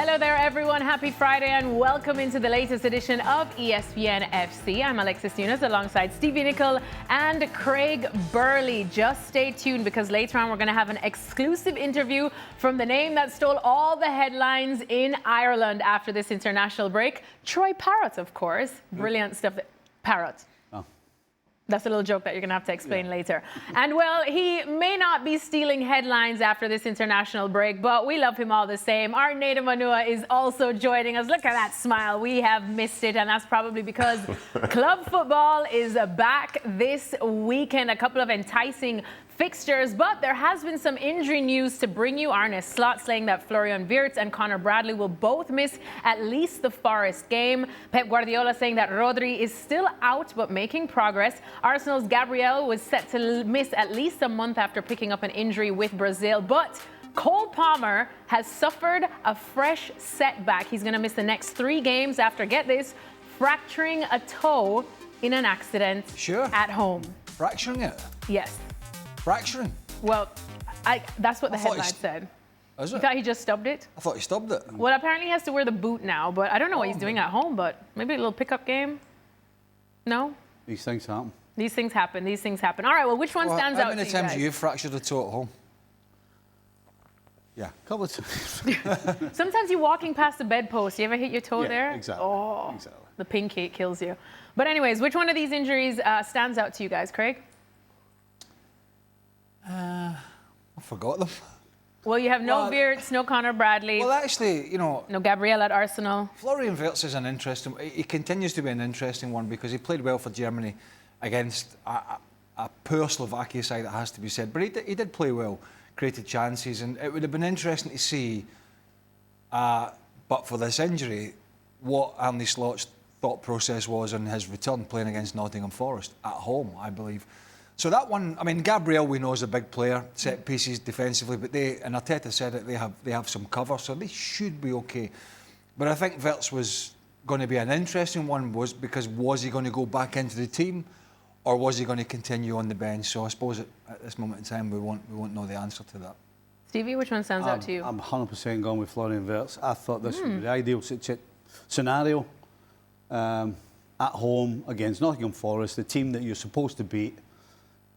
Hello there, everyone. Happy Friday and welcome into the latest edition of ESPN FC. I'm Alexis Nunes alongside Stevie Nicol and Craig Burley. Just stay tuned because later on we're going to have an exclusive interview from the name that stole all the headlines in Ireland after this international break. Troy Parrott, of course. Brilliant stuff. Parrott. That's a little joke that you're going to have to explain later. And, well, he may not be stealing headlines after this international break, but we love him all the same. Our Nader Manua is also joining us. Look at that smile. We have missed it, and that's probably because club football is back this weekend. A couple of enticing fixtures, but there has been some injury news to bring you. Arne Slot saying that Florian Wirtz and Conor Bradley will both miss at least the Forest game. Pep Guardiola saying that Rodri is still out but making progress. Arsenal's Gabriel was set to miss at least a month after picking up an injury with Brazil, but Cole Palmer has suffered a fresh setback. He's going to miss the next 3 games after, get this, fracturing a toe in an accident at home. Fracturing it? Yes. Fracturing? Well, that's what the headline said. Is it? You thought he just stubbed it? I thought he stubbed it. Well, apparently he has to wear the boot now, but I don't know what he's doing at home, but maybe a little pickup game? No? These things happen. These things happen. These things happen. All right, well, which one stands out to you guys? How many times have you fractured a toe at home? Yeah, a couple of times. Sometimes you're walking past the bedpost. You ever hit your toe there? Exactly. Oh, exactly. The pinky kills you. But anyways, which one of these injuries stands out to you guys, Craig? I forgot them. Well, you have no Wirtz, no Conor Bradley. Well, actually, no Gabriel at Arsenal. Florian Wirtz is an interesting. He continues to be an interesting one because he played well for Germany against a poor Slovakia side, it has to be said. But he did play well, created chances, and it would have been interesting to see. But for this injury, what Arne Slot's thought process was on his return playing against Nottingham Forest at home, I believe. So that one, I mean, Gabriel we know is a big player, set pieces defensively, but and Arteta said it, they have some cover, so they should be okay. But I think Wirtz was going to be an interesting one, was he going to go back into the team, or was he going to continue on the bench? So I suppose at this moment in time we won't know the answer to that. Stevie, which one stands out to you? I'm 100% going with Florian Wirtz. I thought this would be the ideal scenario at home against Nottingham Forest, the team that you're supposed to beat.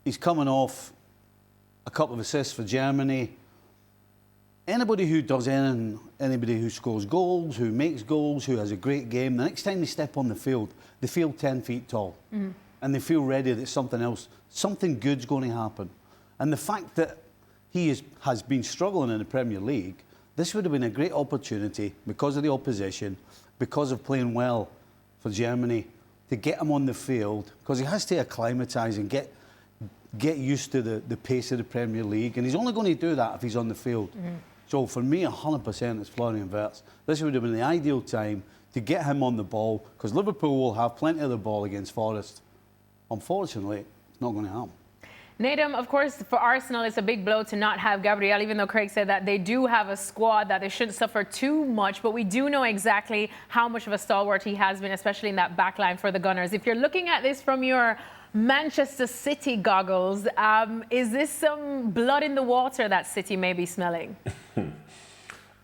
He's coming off a couple of assists for Germany. Anybody who does anything, anybody who scores goals, who makes goals, who has a great game, the next time they step on the field, they feel 10 feet tall. Mm-hmm. And they feel ready that something good's going to happen. And the fact that he has been struggling in the Premier League, this would have been a great opportunity because of the opposition, because of playing well for Germany, to get him on the field, because he has to acclimatise and get used to the pace of the Premier League, and he's only going to do that if he's on the field. Mm-hmm. So for me, 100% it's Florian Wirtz. This would have been the ideal time to get him on the ball, because Liverpool will have plenty of the ball against Forest. Unfortunately, it's not going to happen. Nader, of course, for Arsenal, it's a big blow to not have Gabriel, even though Craig said that they do have a squad that they shouldn't suffer too much, but we do know exactly how much of a stalwart he has been, especially in that back line for the Gunners. If you're looking at this from your Manchester City goggles, is this some blood in the water that City may be smelling?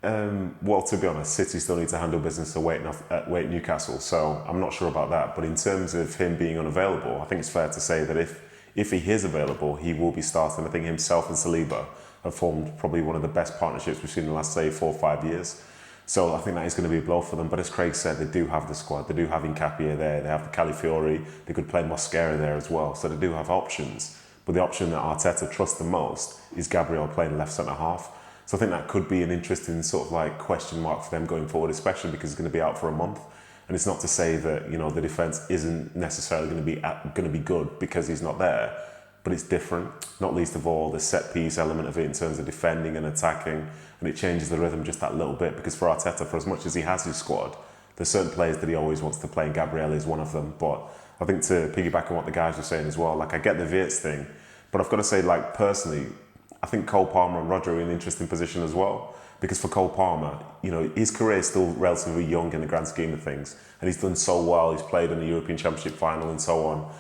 Well, to be honest, City still need to handle business away at Newcastle, so I'm not sure about that. But in terms of him being unavailable, I think it's fair to say that if he is available, he will be starting. I think himself and Saliba have formed probably one of the best partnerships we've seen in the last, say, 4 or 5 years. So I think that is going to be a blow for them. But as Craig said, they do have the squad. They do have Nkapia there. They have the Calafiori. They could play Mosquera there as well. So they do have options. But the option that Arteta trusts the most is Gabriel playing left centre-half. So I think that could be an interesting sort of like question mark for them going forward, especially because he's going to be out for a month. And it's not to say that, you know, the defence isn't necessarily going to be good because he's not there. But it's different, not least of all the set piece element of it in terms of defending and attacking, and it changes the rhythm just that little bit, because for Arteta, for as much as he has his squad, there's certain players that he always wants to play, and Gabriel is one of them. But I think to piggyback on what the guys were saying as well, like I get the Wirtz thing, but I've got to say, like personally, I think Cole Palmer and Roger are in an interesting position as well, because for Cole Palmer, you know, his career is still relatively young in the grand scheme of things, and he's done so well, he's played in the European Championship final and so on.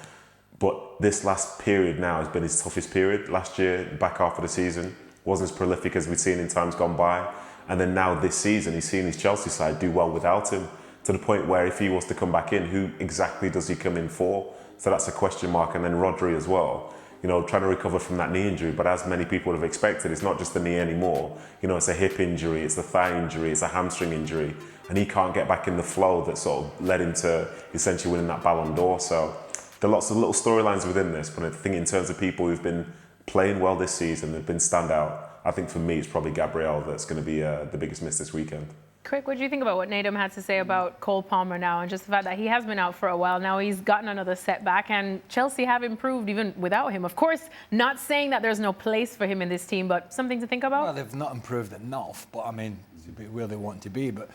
But this last period now has been his toughest period. Last year, back half of the season, wasn't as prolific as we'd seen in times gone by. And then now this season, he's seen his Chelsea side do well without him, to the point where if he was to come back in, who exactly does he come in for? So that's a question mark. And then Rodri as well, you know, trying to recover from that knee injury. But as many people have expected, it's not just the knee anymore. You know, it's a hip injury, it's a thigh injury, it's a hamstring injury. And he can't get back in the flow that sort of led him to essentially winning that Ballon d'Or. So there are lots of little storylines within this. But I think in terms of people who've been playing well this season, they've been standout. I think for me, it's probably Gabriel that's going to be the biggest miss this weekend. Craig, what do you think about what Nedum had to say about Cole Palmer now, and just the fact that he has been out for a while now? He's gotten another setback, and Chelsea have improved even without him. Of course, not saying that there's no place for him in this team, but something to think about. Well, they've not improved enough, but I mean, to be where they want to be. But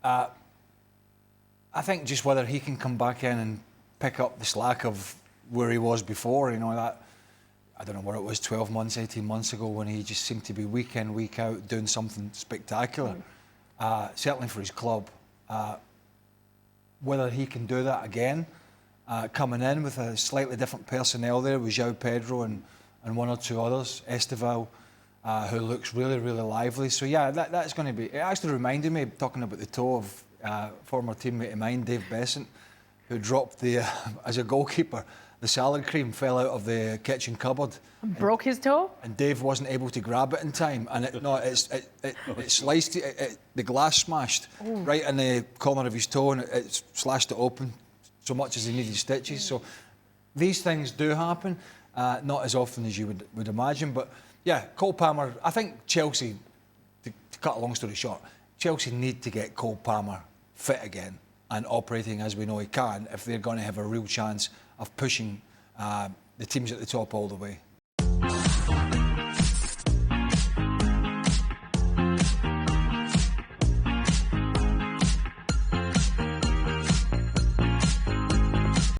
I think just whether he can come back in and pick up the slack of where he was before, you know, that, I don't know what it was, 12 months, 18 months ago, when he just seemed to be week in, week out doing something spectacular. Certainly for his club. Whether he can do that again, coming in with a slightly different personnel there with João Pedro and one or two others, Esteval, who looks really, really lively. So yeah, that's going to be, it actually reminded me, talking about the toe of former teammate of mine, Dave Besant, who dropped the, as a goalkeeper, the salad cream fell out of the kitchen cupboard. Broke his toe? And Dave wasn't able to grab it in time. And it sliced, the glass smashed right in the corner of his toe, and it slashed it open so much as he needed stitches. So these things do happen, not as often as you would imagine. But yeah, Cole Palmer, I think Chelsea, to cut a long story short, Chelsea need to get Cole Palmer fit again and operating as we know he can if they're going to have a real chance of pushing the teams at the top all the way.